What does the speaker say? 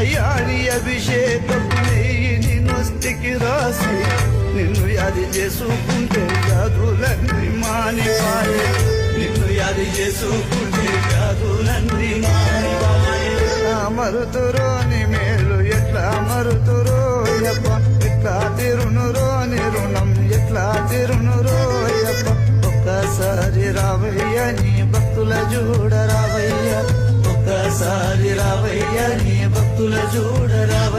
అయ్యా నీ అభిషేకం నెయ్యిని నొస్తికి రాసి నిన్ను యాది చేసుకుంటే వ్యాధులన్నీ మానిపాయే నిన్ను యాది చేసుకుంటే వ్యాధులన్నీ మానిపాయే మరుతురోని మేలు ఎట్లా మరుతురోయప్ప ఎట్లా తిరునురోని రుణం ఎట్లా తిరునురోయప్ప ఒక్కసారి రావయ్య నీ భక్తుల చూడ రావయ్య ఒక్కసారి రావయ్య నీ భక్తుల చూడ రావయ్య